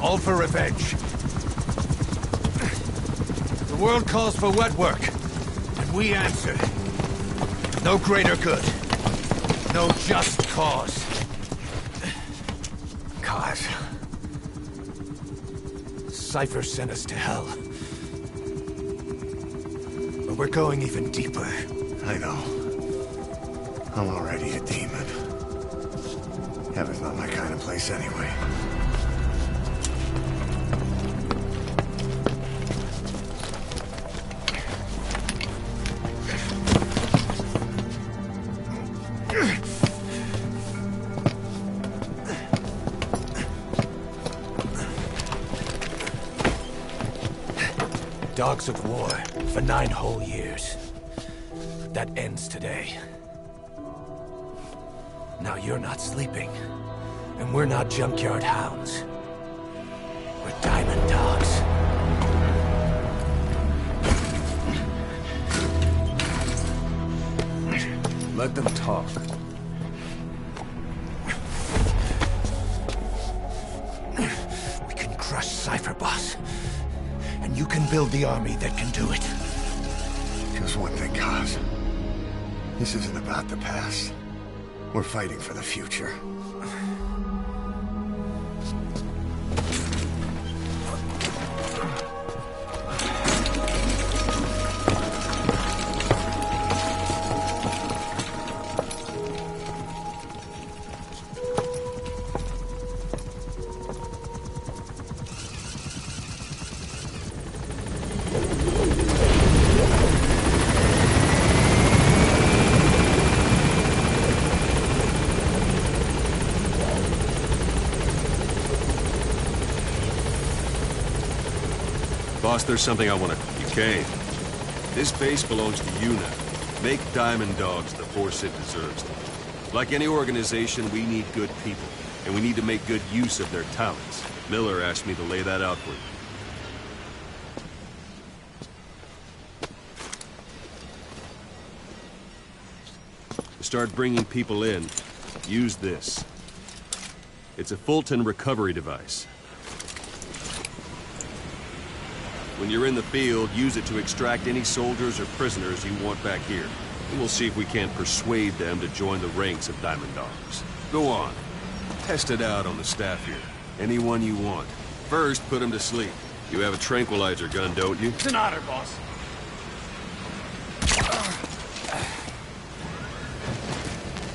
All for revenge. The world calls for wet work, and we answer. No greater good. No just cause. Cause? Cypher sent us to hell. But we're going even deeper. I know. I'm already a demon. Heaven's not my kind of place anyway. Dogs of war for 9 whole years. That ends today. Now you're not sleeping, and we're not junkyard hounds. We're diamond dogs. Let them talk. We can crush Cypher, boss. And you can build the army that can do it. Just one thing, Kaz. This isn't about the past. We're fighting for the future. Boss, there's something I wanna... You came. This base belongs to you now. Make Diamond Dogs the force it deserves. Like any organization, we need good people, and we need to make good use of their talents. Miller asked me to lay that out for you. To start bringing people in, use this. It's a Fulton recovery device. When you're in the field, use it to extract any soldiers or prisoners you want back here. And we'll see if we can't persuade them to join the ranks of Diamond Dogs. Go on. Test it out on the staff here. Anyone you want. First, put them to sleep. You have a tranquilizer gun, don't you? It's an honor, boss.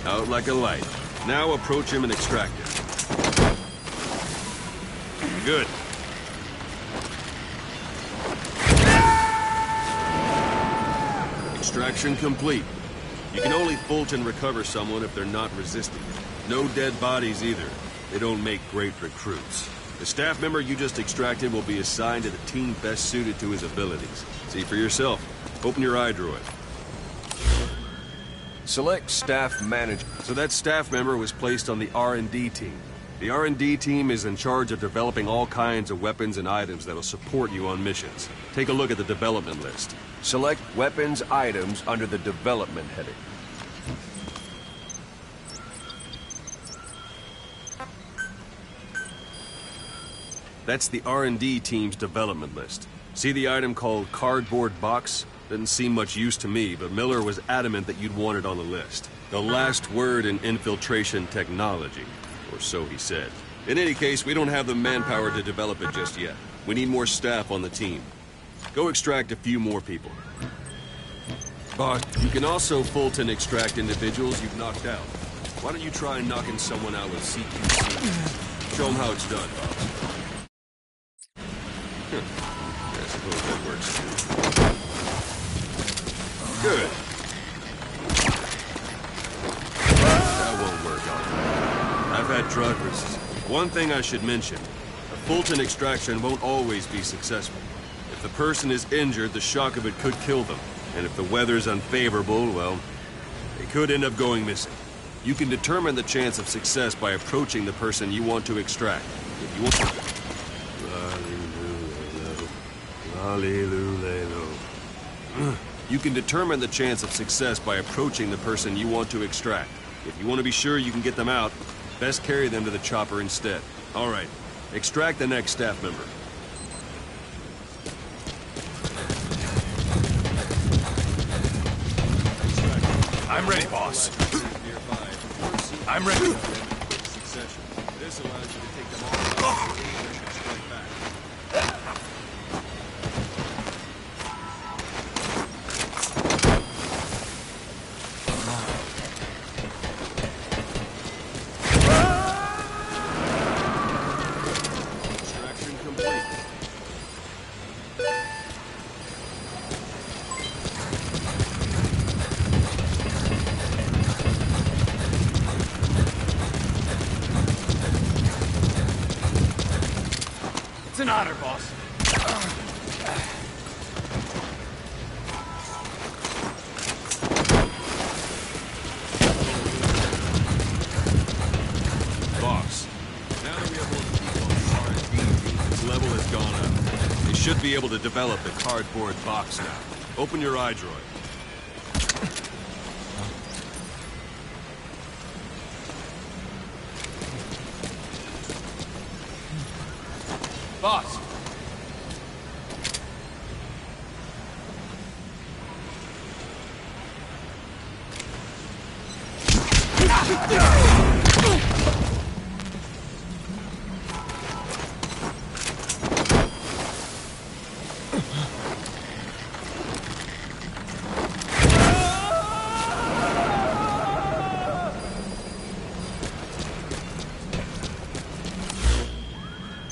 Out like a light. Now approach him and extract him. Good. Extraction complete. You can only Fulton recover someone if they're not resisting. No dead bodies either. They don't make great recruits. The staff member you just extracted will be assigned to the team best suited to his abilities. See for yourself. Open your eye droid. Select staff manager. So that staff member was placed on the R&D team. The R&D team is in charge of developing all kinds of weapons and items that'll support you on missions. Take a look at the development list. Select weapons items under the development heading. That's the R&D team's development list. See the item called cardboard box? Didn't seem much use to me, but Miller was adamant that you'd want it on the list. The last word in infiltration technology, or so he said. In any case, we don't have the manpower to develop it just yet. We need more staff on the team. Go extract a few more people. Boss, you can also Fulton extract individuals you've knocked out. Why don't you try knocking someone out with CQC? Show them how it's done, boss. I suppose that works too. Good. That won't work out. I've had truckers. One thing I should mention. A Fulton extraction won't always be successful. If the person is injured, the shock of it could kill them. And if the weather's unfavorable, well, they could end up going missing. You can determine the chance of success by approaching the person you want to extract. If you want to... You can determine the chance of success by approaching the person you want to extract. If you want to be sure you can get them out, best carry them to the chopper instead. All right, Extract the next staff member. I'm ready, boss. I'm ready. This allows you to take them all out and strike back. Extraction complete. It's an honor, boss. Boss, now that we have more people on the R&D team, its level has gone up. They should be able to develop the cardboard box now. Open your iDroid. Boss.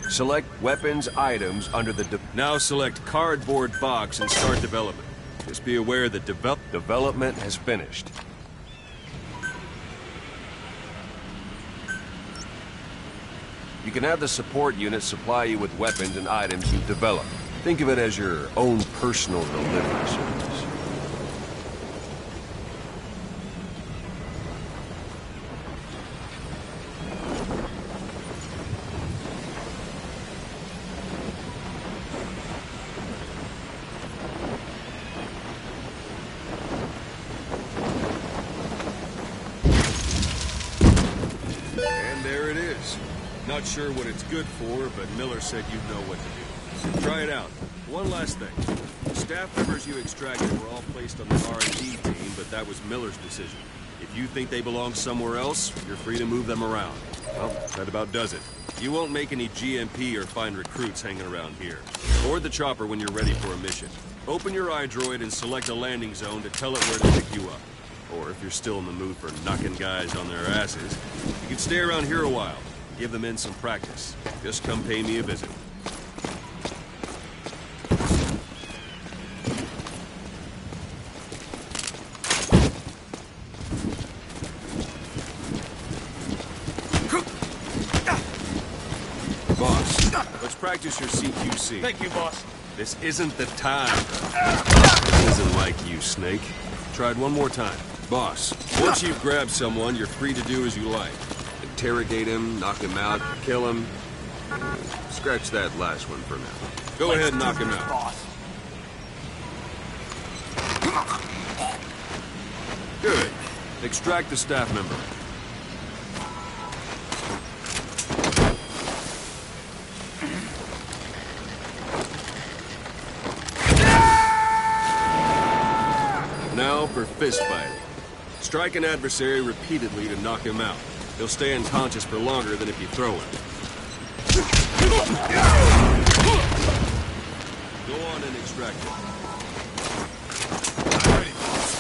Select weapons items under the Now select cardboard box and start development. Just be aware that development has finished. You can have the support unit supply you with weapons and items you've developed. Think of it as your own personal delivery service. And there it is. Not sure what it's good for, but Miller said you'd know what to do. Try it out. One last thing. The staff members you extracted were all placed on the R&D team, but that was Miller's decision. If you think they belong somewhere else, you're free to move them around. Well, that about does it. You won't make any GMP or find recruits hanging around here. Board the chopper when you're ready for a mission. Open your iDroid and select a landing zone to tell it where to pick you up. Or if you're still in the mood for knocking guys on their asses, you can stay around here a while. Give them in some practice. Just come pay me a visit. Boss, let's practice your CQC. Thank you, boss. This isn't the time. This isn't like you, Snake. Try it one more time. Boss, once you've grabbed someone, you're free to do as you like. Interrogate him, knock him out, kill him. Scratch that last one for now. Go ahead and knock him out. Boss. Good. Extract the staff member. Now for fist fighting. Strike an adversary repeatedly to knock him out. He'll stay unconscious for longer than if you throw him. Go on and extract him. I'm ready, boss.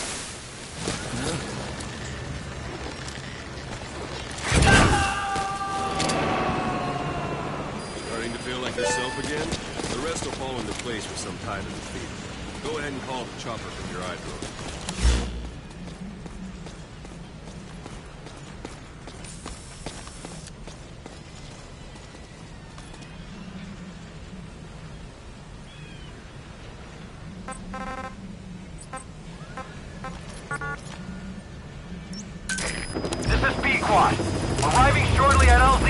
Starting to feel like yourself again? The rest will fall into place with some time in the field. Go ahead and call the chopper from your iDroid. This is Pequod. Arriving shortly at LZ.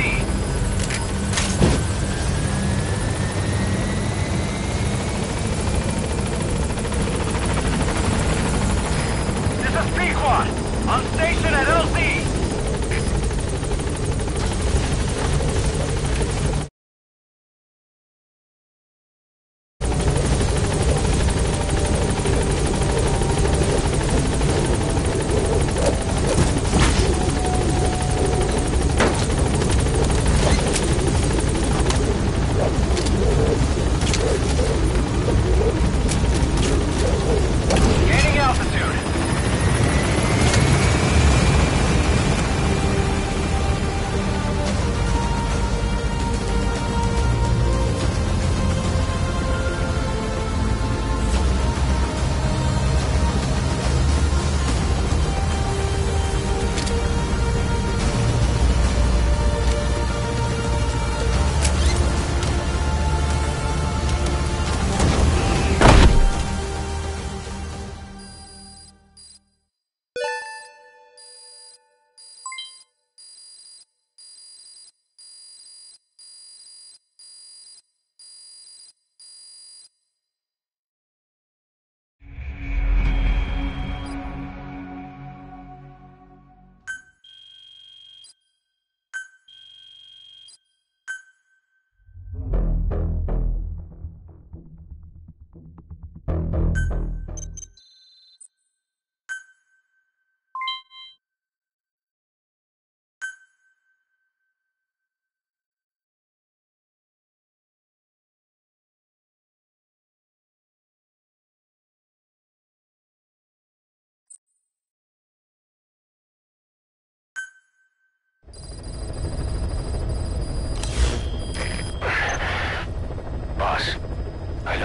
This is Pequod. On station at LZ.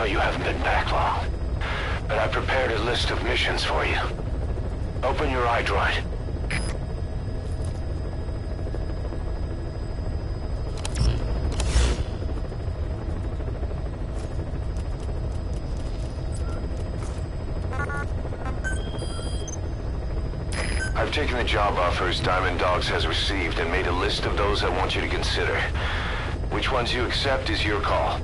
know you haven't been back long, but I prepared a list of missions for you. Open your iDroid. I've taken the job offers Diamond Dogs has received and made a list of those I want you to consider. Which ones you accept is your call.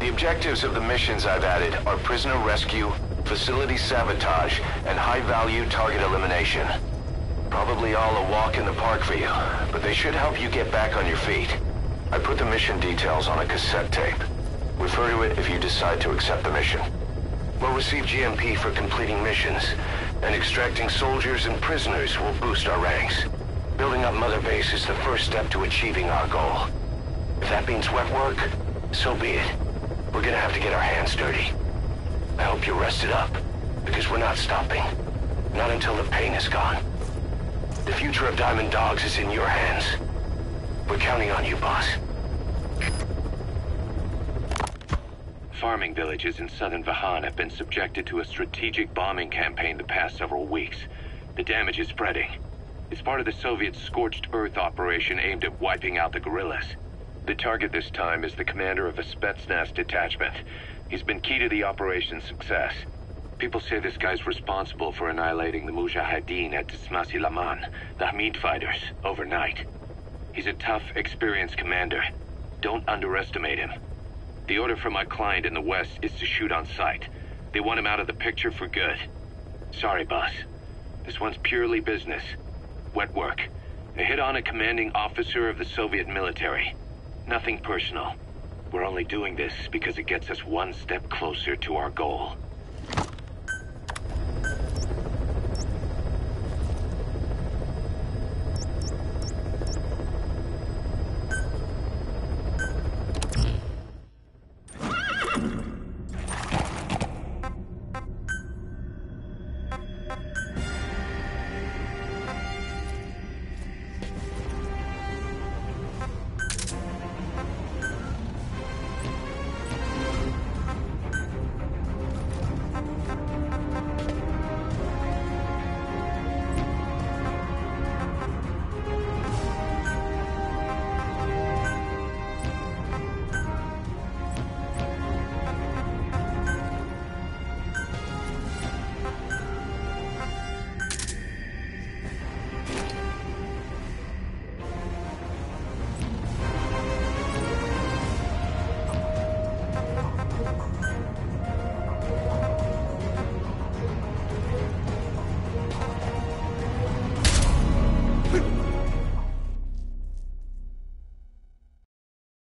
The objectives of the missions I've added are prisoner rescue, facility sabotage, and high-value target elimination. Probably all a walk in the park for you, but they should help you get back on your feet. I put the mission details on a cassette tape. Refer to it if you decide to accept the mission. We'll receive GMP for completing missions, and extracting soldiers and prisoners will boost our ranks. Building up Mother Base is the first step to achieving our goal. If that means wet work, so be it. We're gonna have to get our hands dirty. I hope you're rested up, because we're not stopping. Not until the pain is gone. The future of Diamond Dogs is in your hands. We're counting on you, boss. Farming villages in southern Vahan have been subjected to a strategic bombing campaign the past several weeks. The damage is spreading. It's part of the Soviet Scorched Earth operation aimed at wiping out the guerrillas. The target this time is the commander of a Spetsnaz detachment. He's been key to the operation's success. People say this guy's responsible for annihilating the Mujahideen at Tismasi Laman, the Hamid fighters, overnight. He's a tough, experienced commander. Don't underestimate him. The order from my client in the west is to shoot on sight. They want him out of the picture for good. Sorry, boss. This one's purely business. Wet work. A hit on a commanding officer of the Soviet military. Nothing personal. We're only doing this because it gets us one step closer to our goal.